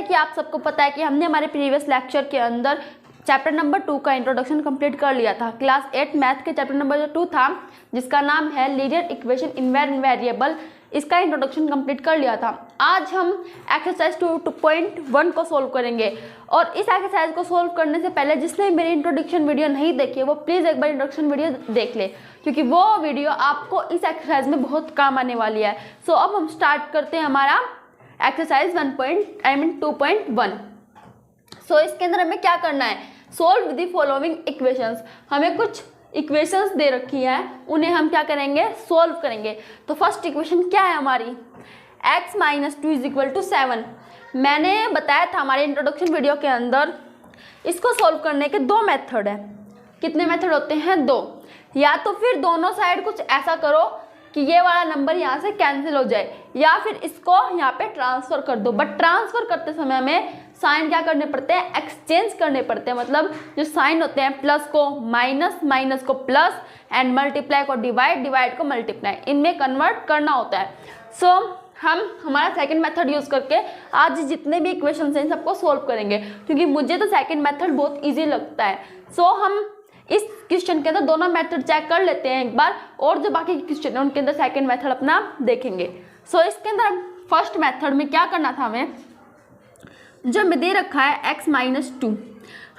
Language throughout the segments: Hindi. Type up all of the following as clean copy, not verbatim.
कि आप सबको पता है कि हमने हमारे प्रीवियस लेक्चर के अंदर चैप्टर नंबर 2 का इंट्रोडक्शन कंप्लीट कर लिया था। क्लास 8 मैथ के चैप्टर नंबर 2 था जिसका नाम है लीनियर इक्वेशन इन वेरिएबल, इसका इंट्रोडक्शन कंप्लीट कर लिया था। आज हम एक्सरसाइज 2.1 को सोल्व करेंगे और इस एक्सरसाइज को सोल्व करने से पहले जिसने मेरी इंट्रोडक्शन वीडियो नहीं देखी है वो प्लीज़ एक बार इंट्रोडक्शन वीडियो देख ले, क्योंकि वो वीडियो आपको इस एक्सरसाइज में बहुत काम आने वाली है। सो अब हम स्टार्ट करते हैं हमारा एक्सरसाइज 2.1। सो इसके अंदर हमें क्या करना है, सोल्व द फॉलोइंग इक्वेशंस। हमें कुछ इक्वेशंस दे रखी है, उन्हें हम क्या करेंगे, सोल्व करेंगे। तो फर्स्ट इक्वेशन क्या है हमारी, x - 2 = 7। मैंने बताया था हमारे इंट्रोडक्शन वीडियो के अंदर इसको सोल्व करने के दो मेथड है। कितने मेथड होते हैं, दो। या तो फिर दोनों साइड कुछ ऐसा करो कि ये वाला नंबर यहाँ से कैंसिल हो जाए, या फिर इसको यहाँ पे ट्रांसफ़र कर दो। बट ट्रांसफ़र करते समय हमें साइन क्या करने पड़ते हैं, एक्सचेंज करने पड़ते हैं। मतलब जो साइन होते हैं, प्लस को माइनस, माइनस को प्लस, एंड मल्टीप्लाई को डिवाइड, डिवाइड को मल्टीप्लाई, इनमें कन्वर्ट करना होता है। सो हम हमारा सेकंड मेथड यूज़ करके आज जितने भी इक्वेशंस हैं सबको सोल्व करेंगे, क्योंकि मुझे तो सेकंड मेथड बहुत ईजी लगता है। सो हम इस क्वेश्चन के अंदर दोनों मेथड चेक कर लेते हैं एक बार, और जो बाकी के क्वेश्चन है उनके अंदर सेकंड मेथड अपना देखेंगे। सो इसके अंदर फर्स्ट मेथड में क्या करना था, हमें जो हमें दे रखा है x - 2,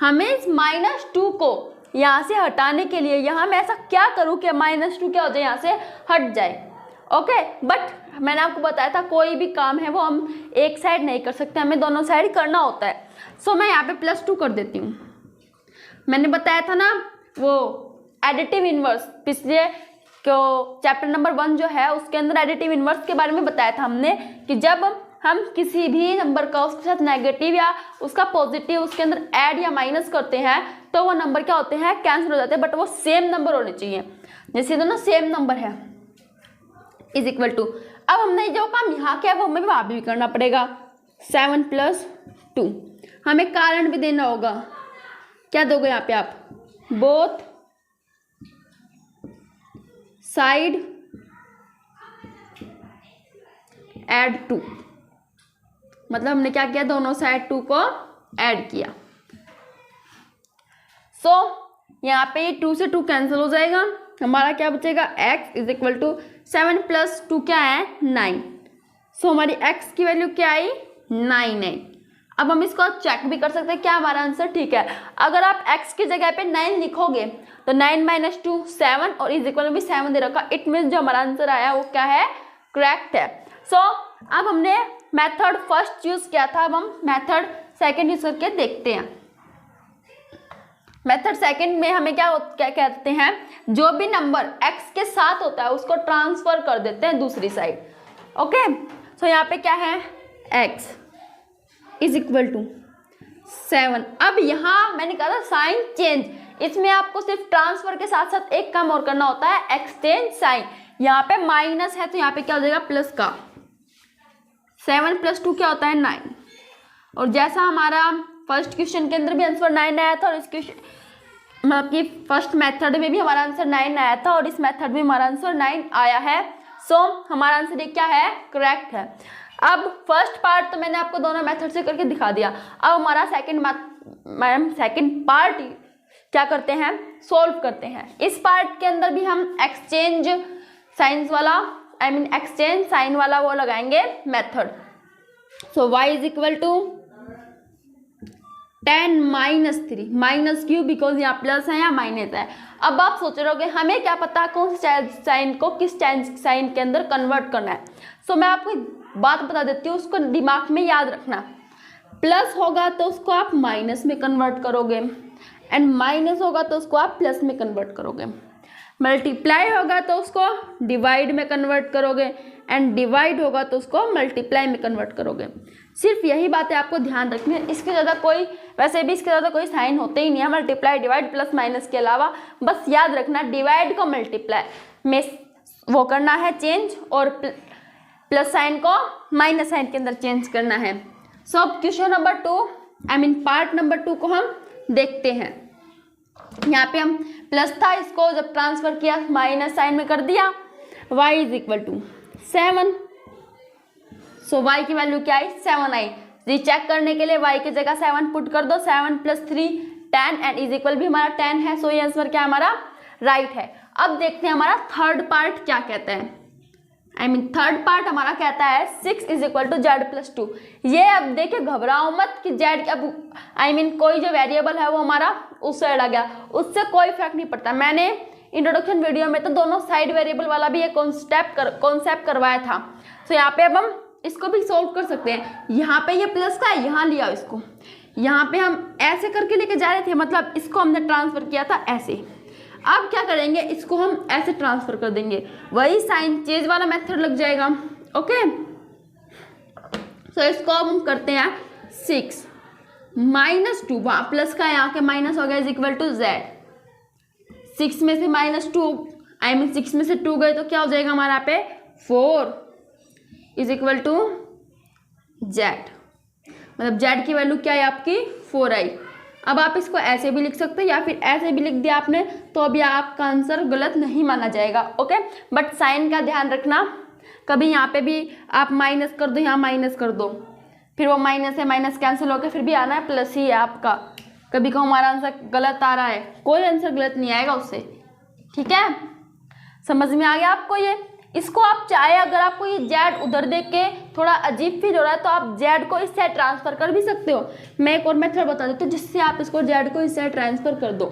हमें इस -2 को यहाँ से हटाने के लिए यहाँ मैं ऐसा क्या करूँ कि -2 क्या हो जाए, यहाँ से हट जाए। ओके, बट मैंने आपको बताया था कोई भी काम है वो हम एक साइड नहीं कर सकते, हमें दोनों साइड करना होता है। सो मैं यहाँ पे +2 कर देती हूँ। मैंने बताया था ना वो एडिटिव इन्वर्स, पिछले को चैप्टर नंबर 1 जो है उसके अंदर एडिटिव इन्वर्स के बारे में बताया था हमने कि जब हम किसी भी नंबर का उसके साथ नेगेटिव या उसका पॉजिटिव उसके अंदर ऐड या माइनस करते हैं तो वो नंबर क्या होते हैं, कैंसिल हो जाते हैं। बट वो सेम नंबर होने चाहिए, जैसे दोनों सेम नंबर है = अब हमने जो काम यहाँ किया वो हमें वहाँ भी करना पड़ेगा। 7 + 2, हमें कारण भी देना होगा। क्या दोगे यहाँ पे आप, बोथ साइड ऐड 2, मतलब हमने क्या किया, दोनों साइड 2 को ऐड किया। सो यहाँ पे 2 से 2 कैंसिल हो जाएगा, हमारा क्या बचेगा, x = 7 + 2 क्या है, 9। सो हमारी x की वैल्यू क्या आई, 9 है। अब हम इसको चेक भी कर सकते हैं क्या हमारा आंसर ठीक है। अगर आप x की जगह पे 9 लिखोगे तो 9 - 2 7 और = भी 7 दे रखा, इट मीन्स जो हमारा आंसर आया वो क्या है, करेक्ट है। सो अब हमने मेथड फर्स्ट यूज किया था, अब हम मेथड सेकंड यूज करके देखते हैं। मेथड सेकंड में हमें क्या कहते हैं, जो भी नंबर x के साथ होता है उसको ट्रांसफर कर देते हैं दूसरी साइड। ओके, सो यहाँ पे क्या है, x = 7। अब यहाँ मैंने कहा था साइन चेंज, इसमें आपको सिर्फ ट्रांसफर के साथ साथ एक काम और करना होता है, एक्सचेंज साइन। यहाँ पे माइनस है तो यहाँ पे क्या हो जाएगा, प्लस का। 7 + 2 क्या होता है, 9। और जैसा हमारा फर्स्ट क्वेश्चन के अंदर भी आंसर 9 आया था और इस क्वेश्चन मतलब कि फर्स्ट मेथड में भी हमारा आंसर 9 आया था और इस मेथड में हमारा आंसर 9 आया है। सो हमारा आंसर ये क्या है, करेक्ट है। अब फर्स्ट पार्ट तो मैंने आपको दोनों मेथड से करके दिखा दिया। अब हमारा सेकंड पार्ट क्या करते हैं, सोल्व करते हैं। इस पार्ट के अंदर भी हम एक्सचेंज साइंस वाला एक्सचेंज साइन वाला वो लगाएंगे मेथड। सो y = 10 - 3 माइनस क्यों, बिकॉज यहाँ प्लस है या माइनस है। अब आप सोच रहे होगे हमें क्या पता कौन सा साइन को किस साइन के अंदर कन्वर्ट करना है। सो मैं आपको बात बता देती हूँ, उसको दिमाग में याद रखना। प्लस होगा तो उसको आप माइनस में कन्वर्ट करोगे, एंड माइनस होगा तो उसको आप प्लस में कन्वर्ट करोगे। मल्टीप्लाई होगा तो उसको डिवाइड में कन्वर्ट करोगे, एंड डिवाइड होगा तो उसको मल्टीप्लाई में कन्वर्ट करोगे। सिर्फ यही बातें आपको ध्यान रखनी है, इसके ज़्यादा कोई, वैसे भी इसके ज़्यादा कोई साइन होते ही नहीं है मल्टीप्लाई डिवाइड प्लस माइनस के अलावा। बस याद रखना डिवाइड को मल्टीप्लाई में वो करना है चेंज, और प्लस साइन को माइनस साइन के अंदर चेंज करना है। सो अब क्वेश्चन नंबर 2 पार्ट नंबर 2 को हम देखते हैं। यहाँ पे हम प्लस था, इसको जब ट्रांसफर किया माइनस साइन में कर दिया। y = 7, सो y की वैल्यू क्या आई, 7 आई। रीचेक करने के लिए y की जगह 7 पुट कर दो, 7 + 3 10 एंड इज इक्वल भी हमारा 10 है। सो ये आंसर क्या हमारा राइट है। अब देखते हैं हमारा थर्ड पार्ट क्या कहता है। थर्ड पार्ट हमारा कहता है 6 = z+2। ये अब देखिए घबराओ मत कि z अब कोई जो वेरिएबल है वो हमारा उस साइड आ गया, उससे कोई फर्क नहीं पड़ता। मैंने इंट्रोडक्शन वीडियो में तो दोनों साइड वेरिएबल वाला भी एक कॉन्सेप्ट करवाया था। तो यहाँ पे अब हम इसको भी सोल्व कर सकते हैं। यहाँ पे ये प्लस का है, यहाँ लिया इसको, यहाँ पे हम ऐसे करके लेके जा रहे थे, मतलब इसको हमने ट्रांसफर किया था ऐसे। अब क्या करेंगे, इसको हम ऐसे ट्रांसफर कर देंगे, वही साइन चेंज वाला मेथड लग जाएगा। ओके, तो इसको अब हम करते हैं 6 - 2, वहाँ प्लस का यहाँ के माइनस हो गया इज इक्वल टू z। 6 में से -2 6 में से 2 गए तो क्या हो जाएगा हमारा यहाँ पे 4 इज इक्वल टू z। मतलब z की वैल्यू क्या है आपकी 4 आई। अब आप इसको ऐसे भी लिख सकते हैं या फिर ऐसे भी लिख दिया आपने तो अभी आपका आंसर गलत नहीं माना जाएगा। ओके, बट साइन का ध्यान रखना, कभी यहाँ पे भी आप माइनस कर दो, यहाँ माइनस कर दो, फिर वो माइनस है माइनस कैंसिल होकर फिर भी आना है प्लस ही है आपका। कभी को हमारा आंसर गलत आ रहा है, कोई आंसर गलत नहीं आएगा उससे। ठीक है, समझ में आ गया आपको ये। इसको आप चाहे अगर आपको ये जेड उधर देख के थोड़ा अजीब फील हो रहा है तो आप जेड को इससे ट्रांसफर कर भी सकते हो। मैं एक और मेथड बता देती हूँ जिससे आप इसको जेड को इससे ट्रांसफर कर दो।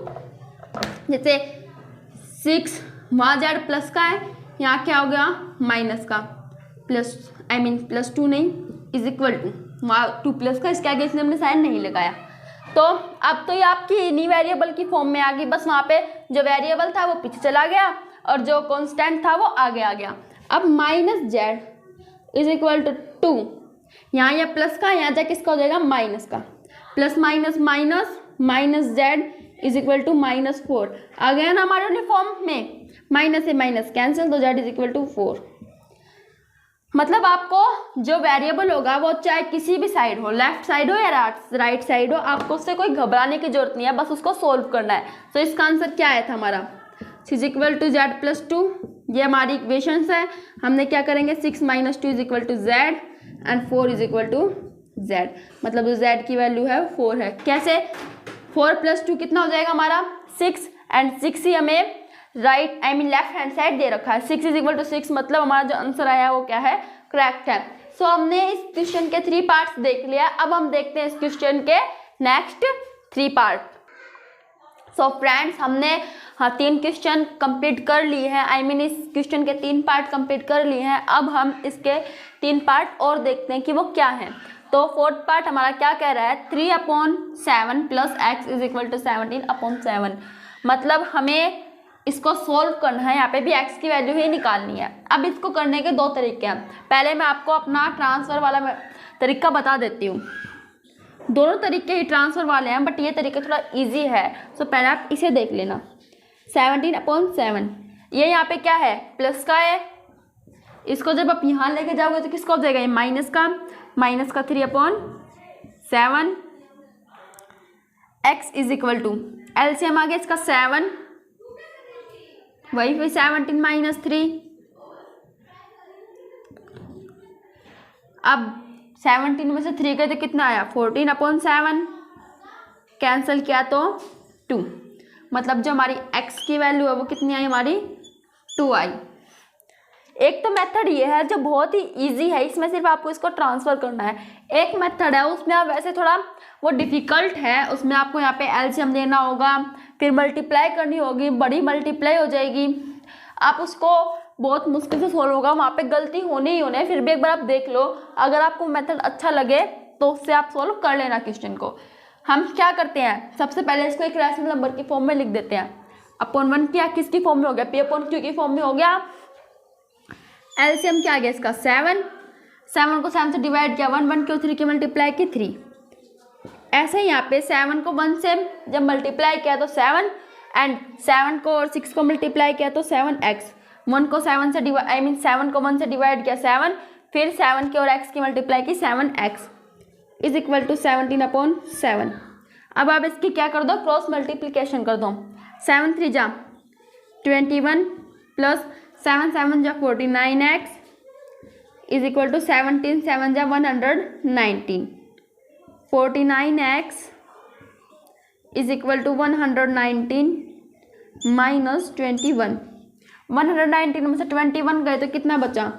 जैसे 6 वहाँ जेड प्लस का है, यहाँ क्या हो गया माइनस का, +2 नहीं इज इक्वल टू वहाँ 2 प्लस का, इसके आगे इसलिए हमने साइन नहीं लगाया। तो अब तो ये आपकी इन्हीं वेरिएबल की फॉर्म में आ गई, बस वहाँ पे जो वेरिएबल था वो पीछे चला गया और जो कांस्टेंट था वो आगे आ गया। अब -z इज इक्वल टू 2, यहाँ ये प्लस का, यहाँ जाके किसका हो जाएगा माइनस का, plus minus minus z is equal to -4 आ गया ना हमारे यूनिफॉर्म में, माइनस से माइनस कैंसिल तो z इज इक्वल टू 4। मतलब आपको जो वेरिएबल होगा वो चाहे किसी भी साइड हो, लेफ्ट साइड हो या राइट साइड हो, आपको उससे कोई घबराने की जरूरत नहीं है, बस उसको सोल्व करना है। तो इसका आंसर क्या आया था हमारा इज इक्वल टू z+2। ये हमारी इक्वेशंस है। हमने क्या करेंगे 6 - 2 is equal to z and 4 is equal to z। मतलब जो z की वैल्यू है 4 है। कैसे 4 + 2 कितना हो जाएगा हमारा 6 एंड 6 ही हमें राइट लेफ्ट हैंड साइड दे रखा है। 6 इज इक्वल टू 6 मतलब हमारा जो आंसर आया वो क्या है करेक्ट है। सो हमने इस क्वेश्चन के 3 पार्ट्स देख लिया। अब हम देखते हैं इस क्वेश्चन के नेक्स्ट 3 पार्ट। सो फ्रेंड्स हमने 3 क्वेश्चन कंप्लीट कर लिए हैं, इस क्वेश्चन के 3 पार्ट कंप्लीट कर लिए हैं। अब हम इसके 3 पार्ट और देखते हैं कि वो क्या है। तो 4th पार्ट हमारा क्या कह रहा है 3/7 + x इज इक्वल टू 17/7। मतलब हमें इसको सोल्व करना है, यहाँ पे भी x की वैल्यू ही निकालनी है। अब इसको करने के 2 तरीके हैं। पहले मैं आपको अपना ट्रांसफ़र वाला तरीका बता देती हूँ। दोनों तरीके ही ट्रांसफ़र वाले हैं बट ये तरीका थोड़ा इजी है। सो पहले आप इसे देख लेना 17/7 ये यहाँ पे क्या है प्लस का है, इसको जब आप यहाँ लेके जाओगे तो किसका हो जाएगा ये माइनस का 3/7 x is equal to LCM आ गया इसका 7 वही फिर 17 - 3। अब 17 में से 3 गए तो कितना आया 14/7 कैंसिल किया तो 2। मतलब जो हमारी x की वैल्यू है वो कितनी आई हमारी 2 आई। एक तो मेथड ये है जो बहुत ही इजी है, इसमें सिर्फ आपको इसको ट्रांसफ़र करना है। एक मेथड है उसमें आप वैसे थोड़ा वो डिफ़िकल्ट है, उसमें आपको यहाँ पे एलसीएम देना होगा, फिर मल्टीप्लाई करनी होगी, बड़ी मल्टीप्लाई हो जाएगी, आप उसको बहुत मुश्किल से सोल्व होगा, वहाँ पे गलती होनी ही होनी है। फिर भी एक बार आप देख लो, अगर आपको मेथड अच्छा लगे तो उससे आप सोल्व कर लेना क्वेश्चन को। हम क्या करते हैं सबसे पहले इसको एक रैशनल नंबर की फॉर्म में लिख देते हैं। अपॉन 1 क्या किसकी फॉर्म में हो गया p/q की फॉर्म में हो गया। एलसीएम क्या आ गया इसका 7 को 7 से डिवाइड किया 1 के 3 की मल्टीप्लाई की 3। ऐसे ही यहाँ पे 7 को 1 से जब मल्टीप्लाई किया तो 7 एंड 7 को और 6 को मल्टीप्लाई किया तो 7x। 1 को 7 से 7 को 1 से डिवाइड किया 7, फिर 7 की और x की मल्टीप्लाई की 7x इज इक्वल टू 17/7। अब आप इसकी क्या कर दो क्रॉस मल्टीप्लिकेशन कर दो। 7 3 जा 21 प्लस 7 7 जा 49x इज इक्वल टू 17 7 जा 119। 49x is equal to 119 minus 21। 119 में से 21 गए तो कितना बचा?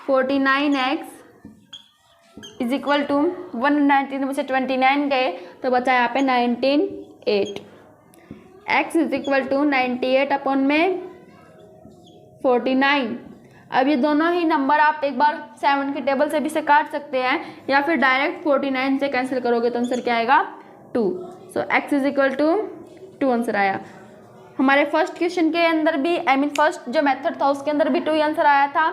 49x इज इक्वल टू 119 में से 29 गए तो बचा यहाँ पे 198। x is equal to 98 upon में 49। अब ये दोनों ही नंबर आप एक बार 7 की टेबल से भी से काट सकते हैं या फिर डायरेक्ट 49 से कैंसिल करोगे तो आंसर क्या आएगा? 2। So x is equal to 2 answer आया। हमारे फर्स्ट क्वेश्चन के अंदर भी फर्स्ट जो मेथड था उसके अंदर भी 2 ही आंसर आया था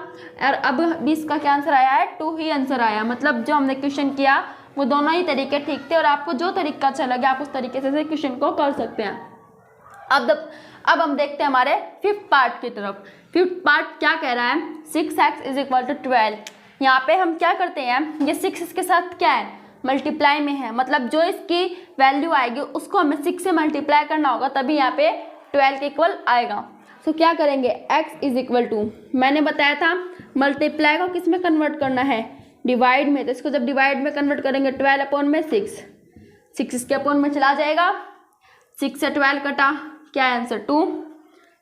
और अब भी इसका क्या आंसर आया है? 2 ही आंसर आया। मतलब जो हमने क्वेश्चन किया वो दोनों ही तरीके ठीक थे और आपको जो तरीका अच्छा लगे आप उस तरीके से क्वेश्चन को कर सकते हैं। अब हम देखते हैं हमारे फिफ्थ पार्ट की तरफ। फिफ्थ पार्ट क्या कह रहा है? 6x is equal to 12। यहाँ पे हम क्या करते हैं, ये 6 इसके साथ क्या है? मल्टीप्लाई में है, मतलब जो इसकी वैल्यू आएगी उसको हमें 6 से मल्टीप्लाई करना होगा तभी यहाँ पे 12 के इक्वल आएगा। सो क्या करेंगे? x इज इक्वल टू, मैंने बताया था मल्टीप्लाई को किस में कन्वर्ट करना है? डिवाइड में। तो इसको जब डिवाइड में कन्वर्ट करेंगे 12 अपॉन में 6 इसके अपॉन में चला जाएगा। 6 से 12 कटा, क्या है answer? 2।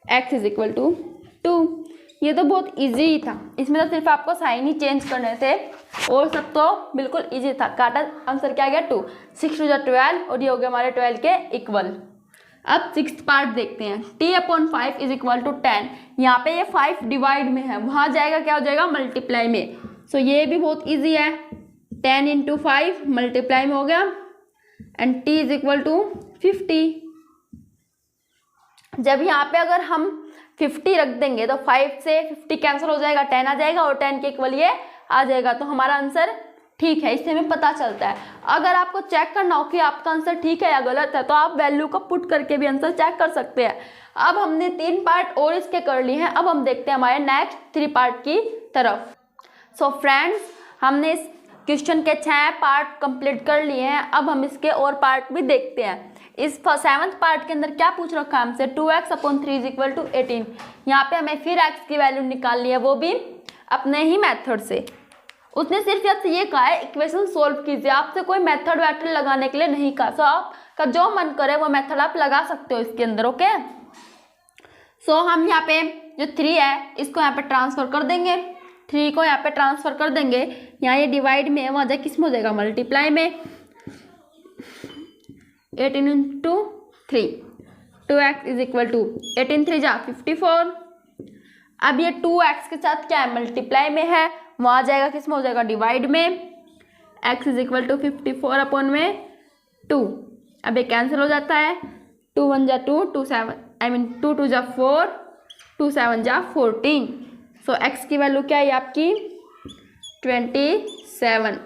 x is equal to 2। ये तो बहुत इजी था, इसमें तो सिर्फ आपको साइन ही चेंज करने थे और सब तो बिल्कुल इजी था। काटा, आंसर क्या गया? 2। 6 टू 12 और ये हो गया हमारे 12 के इक्वल। अब सिक्स्थ पार्ट देखते हैं। t upon 5 is equal to 10। यहाँ पे ये 5 डिवाइड में है, वहाँ जाएगा क्या हो जाएगा? मल्टीप्लाई में। सो ये भी बहुत इजी है। 10 इंटू 5 मल्टीप्लाई में हो गया and t is equal to 50। जब यहाँ पे अगर हम 50 रख देंगे तो 5 से 50 कैंसिल हो जाएगा, 10 आ जाएगा और 10 के इक्वल ये आ जाएगा। तो हमारा आंसर ठीक है, इससे हमें पता चलता है। अगर आपको चेक करना हो कि आपका आंसर ठीक है या गलत है तो आप वैल्यू को पुट करके भी आंसर चेक कर सकते हैं। अब हमने 3 पार्ट और इसके कर लिए हैं। अब हम देखते हैं हमारे नेक्स्ट 3 पार्ट की तरफ। सो फ्रेंड्स, हमने इस क्वेश्चन के 6 पार्ट कंप्लीट कर लिए हैं। अब हम इसके और पार्ट भी देखते हैं। इस 7th पार्ट के अंदर क्या पूछ रखा है हमसे? 2x upon 3 is equal to 18। यहाँ पे हमें फिर x की वैल्यू निकालनी है, वो भी अपने ही मेथड से। उसने सिर्फ आपसे ये कहा है इक्वेशन सोल्व कीजिए, आपसे कोई मेथड वैथड लगाने के लिए नहीं कहा। सो आपका जो मन करे वो मेथड आप लगा सकते हो इसके अंदर। ओके, सो हम यहाँ पे जो 3 है इसको यहाँ पे ट्रांसफर कर देंगे। 3 को यहाँ पे ट्रांसफर कर देंगे, यहाँ ये डिवाइड में है, वहाँ जाए किस में हो जाएगा? मल्टीप्लाई में। 18 into 3, 2x is equal to 18 3 जा 54। अब ये 2x के साथ क्या है? मल्टीप्लाई में है, वहाँ जाएगा किस में हो जाएगा? डिवाइड में। x is equal to 54 upon में 2। अब ये कैंसिल हो जाता है। 2 1 जा 2, 2 7 2 2 जा 4, 2 7 जा 14। सो x की वैल्यू क्या है आपकी? 27।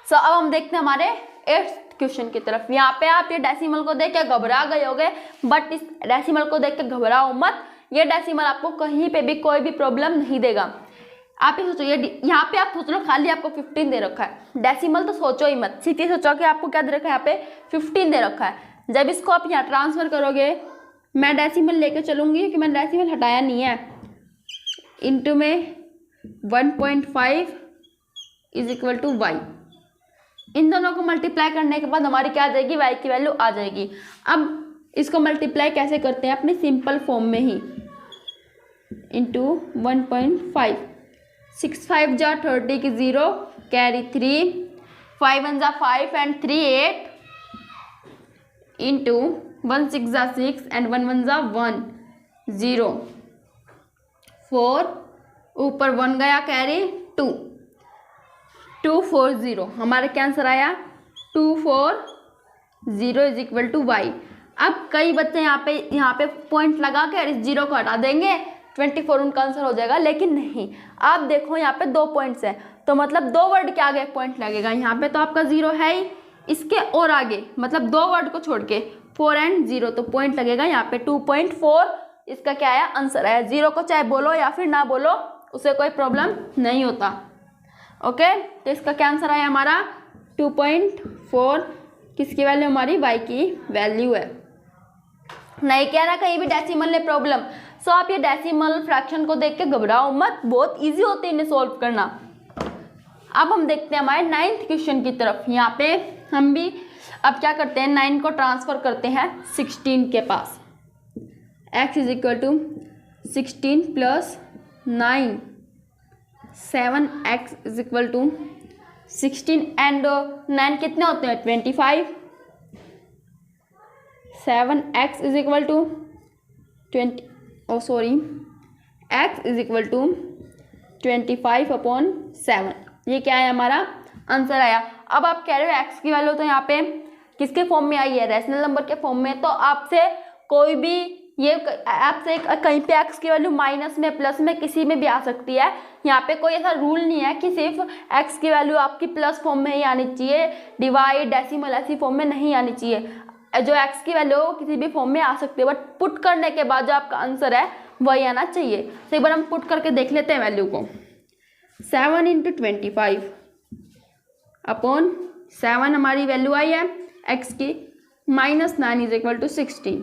सो अब हम देखते हैं हमारे 8th क्वेश्चन की तरफ। यहाँ पे आप ये डेसिमल को देख के घबरा गए होगे, बट इस डेसिमल को देख के घबराओ मत। ये डेसिमल आपको कहीं पे भी कोई भी प्रॉब्लम नहीं देगा। आप ये सोचो, ये यहाँ पे आप सोच लो खाली आपको 15 दे रखा है। डेसिमल तो सोचो ही मत, सीधे सोचो कि आपको क्या दे रखा है? यहाँ पे 15 दे रखा है। जब इसको आप यहाँ ट्रांसफर करोगे, मैं डेसिमल लेके चलूंगी क्योंकि मैंने डेसिमल हटाया नहीं है। इंटू में 1.5 इज इक्वल टू y। इन दोनों को मल्टीप्लाई करने के बाद हमारी क्या आ जाएगी? y की वैल्यू आ जाएगी। अब इसको मल्टीप्लाई कैसे करते हैं? अपने सिंपल फॉर्म में ही। इंटू 1.5, 6 5 जा 30 की 0 कैरी 3, 5 1 जा 5 एंड 3 8 इंटू 1 6 जा 6 एंड 1 1 जा 1 0 4, ऊपर 1 गया कैरी 2 2 4 0। हमारे क्या आंसर आया? 2 4 0 इज इक्वल टू y। अब कई बच्चे यहाँ पे पॉइंट लगा के इस 0 को हटा देंगे, 24 उनका आंसर हो जाएगा। लेकिन नहीं, आप देखो यहाँ पे 2 पॉइंट्स है तो मतलब 2 वर्ड के आगे एक पॉइंट लगेगा। यहाँ पे तो आपका 0 है ही, इसके और आगे मतलब 2 वर्ड को छोड़ के 4 एंड 0 तो पॉइंट लगेगा यहाँ पे 2.4। इसका क्या आया? आंसर आया। 0 को चाहे बोलो या फिर ना बोलो, उसे कोई प्रॉब्लम नहीं होता। ओके, तो इसका क्या आंसर आया हमारा? 2.4। किसकी वैल्यू? हमारी y की वैल्यू है। नहीं कह रहा कहीं भी डेसिमल ने प्रॉब्लम। सो आप ये डेसिमल फ्रैक्शन को देख के घबराओ मत, बहुत इजी होते हैं इन्हें सॉल्व करना। अब हम देखते हैं हमारे 9th क्वेश्चन की तरफ। यहाँ पे हम भी अब क्या करते हैं, 9 को ट्रांसफर करते हैं 16 के पास। x is equal to 16 plus 9, 7x is equal to 16 and 9 कितने होते हैं 25। 7x is equal to x is equal to 25/7। ये क्या है हमारा आंसर आया। अब आप कह रहे हो x की वैल्यू तो यहाँ पे किसके फॉर्म में आई है, रैशनल नंबर के फॉर्म में। तो आपसे कोई भी ये आपसे कहीं पे x की वैल्यू माइनस में प्लस में किसी में भी आ सकती है। यहाँ पे कोई ऐसा रूल नहीं है कि सिर्फ x की वैल्यू आपकी प्लस फॉर्म में ही आनी चाहिए, डिवाइड डेसिमल ऐसी फॉर्म में नहीं आनी चाहिए। जो x की वैल्यू किसी भी फॉर्म में आ सकती है, बट पुट करने के बाद जो आपका आंसर है वही आना चाहिए। तो एक बार हम पुट करके देख लेते हैं वैल्यू को। 7 × 25 अपॉन 7 हमारी वैल्यू आई है x की, माइनस 9 इज इक्वल टू 16।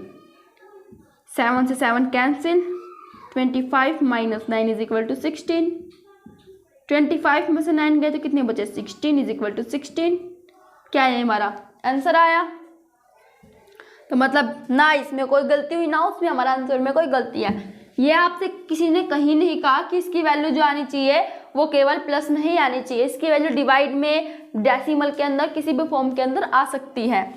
7 से 7 cancel, 25 minus 9 is equal to 16। 25 में से 9 गए तो कितने बचे, 16 इज इक्वल टू 16। क्या है हमारा आंसर आया। तो मतलब ना इसमें कोई गलती हुई ना उसमें हमारा आंसर में कोई गलती है। ये आपसे किसी ने कहीं नहीं कहा कि इसकी वैल्यू जो आनी चाहिए वो केवल प्लस में ही आनी चाहिए, इसकी वैल्यू डिवाइड में, डेसिमल के अंदर, किसी भी फॉर्म के अंदर आ सकती है।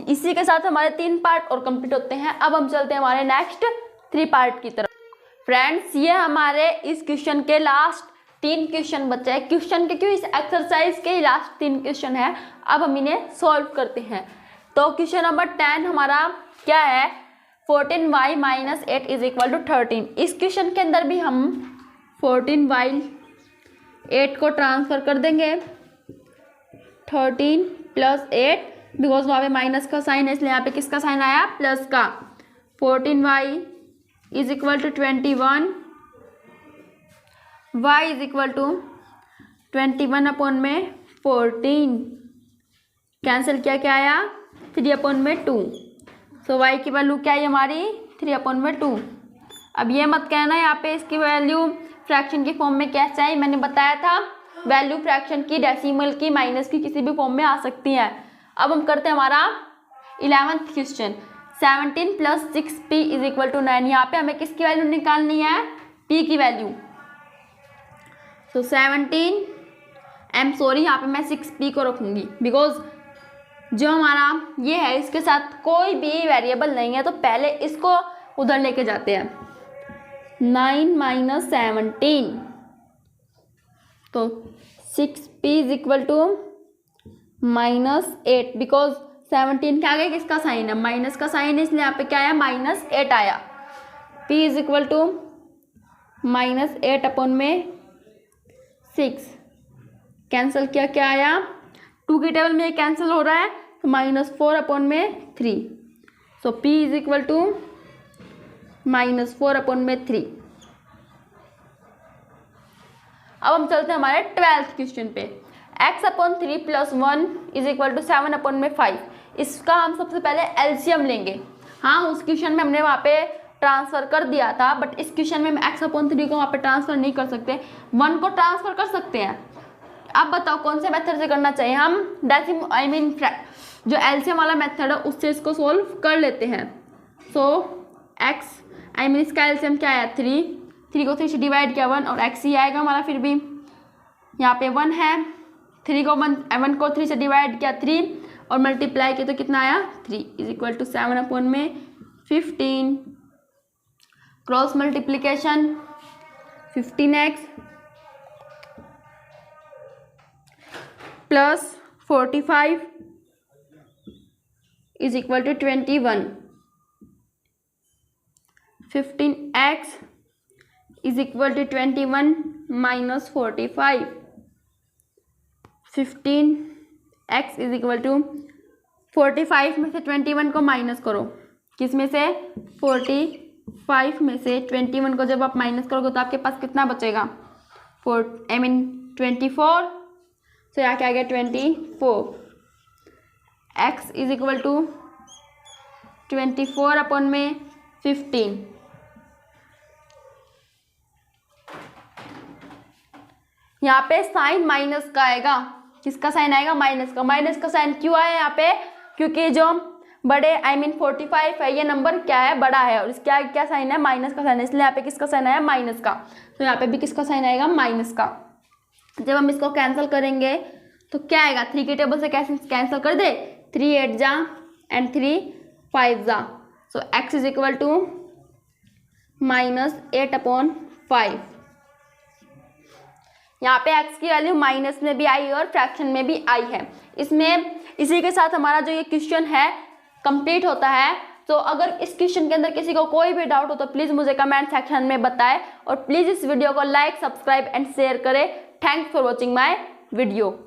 इसी के साथ हमारे 3 पार्ट और कंप्लीट होते हैं। अब हम चलते हैं हमारे नेक्स्ट 3 पार्ट की तरफ। फ्रेंड्स, ये हमारे इस क्वेश्चन के लास्ट 3 क्वेश्चन बचे हैं। क्वेश्चन के क्यों, इस एक्सरसाइज के लास्ट 3 क्वेश्चन है। अब हम इन्हें सॉल्व करते हैं। तो क्वेश्चन नंबर 10 हमारा क्या है, 14y minus 8 is equal to 13। इस क्वेश्चन के अंदर भी हम 14y 8 को ट्रांसफर कर देंगे 13 प्लस 8, बिकॉज वहाँ पे माइनस का साइन है इसलिए यहाँ पे किसका साइन आया, प्लस का। 14y is equal to 21, y is equal to 21 upon में 14, कैंसिल किया, क्या आया 3 अपॉन में 2। सो y की वैल्यू क्या है हमारी 3 अपॉन में 2। अब ये मत कहना यहाँ पे इसकी वैल्यू फ्रैक्शन की फॉर्म में कैसे आई, मैंने बताया था वैल्यू फ्रैक्शन की, डेसिमल की, माइनस की, किसी भी फॉर्म में आ सकती है। अब हम करते हैं हमारा 11th question. 17 plus 6p is equal to 9। यहाँ पे हमें किसकी वैल्यू निकालनी है, p की वैल्यू। तो 17 यहाँ पे मैं 6p को रखूँगी, बिकॉज जो हमारा ये है इसके साथ कोई भी वेरिएबल नहीं है, तो पहले इसको उधर लेके जाते हैं। 9 माइनस 17, तो 6p is equal to minus 8, because 17 के आगे किसका साइन है, माइनस का साइन है, इसलिए यहाँ पे क्या आया माइनस 8 आया। p is equal to minus 8 upon में 6, कैंसिल किया, क्या आया 2 की टेबल में कैंसिल हो रहा है, तो -4 अपॉन में 3। So p is equal to -4 upon में 3। अब हम चलते हैं हमारे 12th क्वेश्चन पे। x upon 3 plus 1 is equal to 7 upon में 5। इसका हम सबसे पहले एलसीएम लेंगे। हाँ, उस क्वेश्चन में हमने वहाँ पे ट्रांसफर कर दिया था, बट इस क्वेश्चन में हम x अपॉन 3 को वहाँ पे ट्रांसफर नहीं कर सकते, 1 को ट्रांसफर कर सकते हैं। अब बताओ कौन से मेथड से करना चाहिए, हम जो एलसीएम वाला मेथड है उससे इसको सोल्व कर लेते हैं। सो इसका एलसीएम क्या है 3 को 3 से डिवाइड किया 1 और x ही आएगा हमारा। फिर भी यहाँ पे 1 है, 1 को 3 से डिवाइड किया 3 और मल्टीप्लाई किया तो कितना आया 3 इज इक्वल टू 7 अपॉन में 15। Cross multiplication 15x plus 45 is equal to 21। 15x is equal to 21 minus 45। 15x is equal to 45 में से 21 को माइनस करो, किस में से 45 में से 21 को जब आप माइनस करोगे तो आपके पास कितना बचेगा 24। तो यहाँ क्या आ गया 24। x is equal to 24 upon में 15। यहाँ पे साइन माइनस का आएगा। किसका साइन आएगा? माइनस का। माइनस का साइन क्यों आया यहाँ पे? क्योंकि जो बड़े 45 है, ये नंबर क्या है? बड़ा है, और इसका क्या साइन है? माइनस का साइन है, इसलिए यहाँ पे किसका साइन आया? माइनस का। तो यहाँ पे भी किसका साइन आएगा? माइनस का। जब हम इसको कैंसिल करेंगे तो क्या आएगा? 3 की टेबल से कैसे कैंसिल कर दे? 3 8 जा एंड 3 5 जा। सो x इज इक्वल टू -8/5। यहाँ पे x की वैल्यू माइनस में भी आई और फ्रैक्शन में भी आई है। इसमें इसी के साथ हमारा जो ये क्वेश्चन है कंप्लीट होता है। तो अगर इस क्वेश्चन के अंदर किसी को कोई भी डाउट हो तो प्लीज़ मुझे कमेंट सेक्शन में बताएं, और प्लीज़ इस वीडियो को लाइक, सब्सक्राइब एंड शेयर करें। Thanks for watching my video.